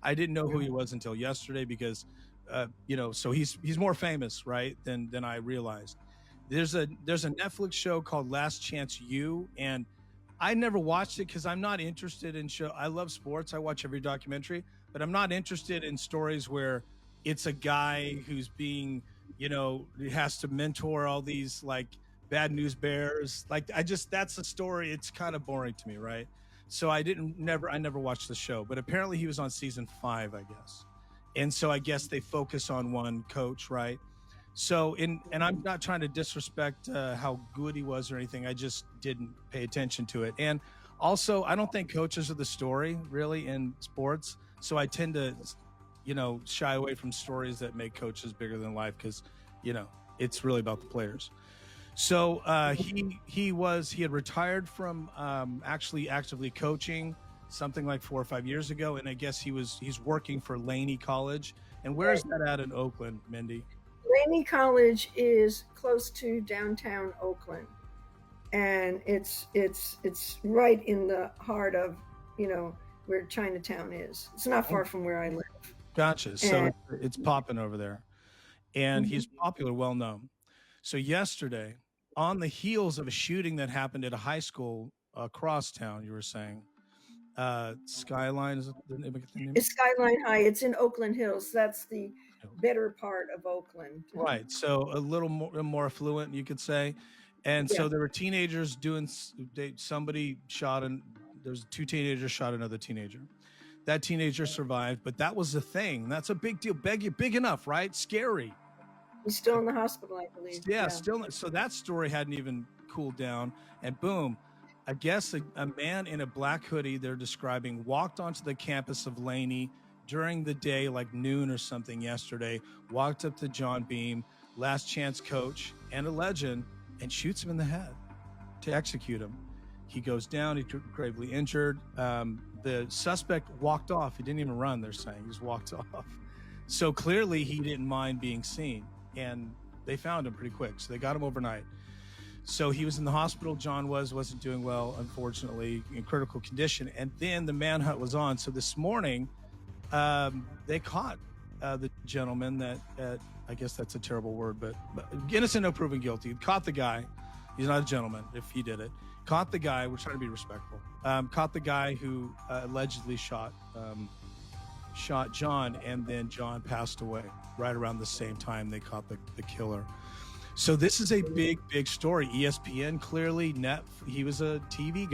I didn't know who he was until yesterday because, so he's more famous, right, than I realized. There's a Netflix show called Last Chance U, and I never watched it because I'm not interested in show. I love sports. I watch every documentary, but I'm not interested in stories where it's a guy who's being, he has to mentor all these like bad news bears. Like that's a story. It's kind of boring to me, right? So I never watched the show, but apparently he was on season 5, I guess. And so I guess they focus on one coach, right? So and I'm not trying to disrespect how good he was or anything. I just didn't pay attention to it. And also, I don't think coaches are the story really in sports. So I tend to, shy away from stories that make coaches bigger than life because, it's really about the players. So he had retired from actually actively coaching something like 4 or 5 years ago, and I guess he's working for Laney College. And where is Right. that at in Oakland, Mindy? Laney College is close to downtown Oakland, and it's right in the heart of where Chinatown is. It's not far from where I live. Gotcha. So And it's popping over there, and he's mhm. popular, well known. So yesterday, on the heels of a shooting that happened at a high school across town, you were saying, Skyline is the name? It's Skyline High. It's in Oakland Hills. That's the better part of Oakland. Right. So a little more affluent, you could say. And Yeah. so there were teenagers doing. Somebody shot, and there's two teenagers shot another teenager. That teenager survived, but that was the thing. That's a big deal. Big enough, right? Scary. He's still in the hospital, I believe. Yeah, Yeah. still. So that story hadn't even cooled down, and boom, I guess a man in a black hoodie they're describing walked onto the campus of Laney during the day, like noon or something yesterday. Walked up to John Beam, last chance coach and a legend, and shoots him in the head to execute him. He goes down. He's gravely injured. The suspect walked off. He didn't even run. They're saying he just walked off. So clearly, he didn't mind being seen, and they found him pretty quick. So they got him overnight. So he was in the hospital. John wasn't doing well, unfortunately, in critical condition. And then the manhunt was on. So this morning, they caught the gentleman that I guess that's a terrible word, but innocent, no proven guilty. Caught the guy. He's not a gentleman if he did it. Caught the guy. We're trying to be respectful. Caught the guy who allegedly shot John, and then John passed away right around the same time they caught the killer. So this is a big story. ESPN clearly, he was a TV guy.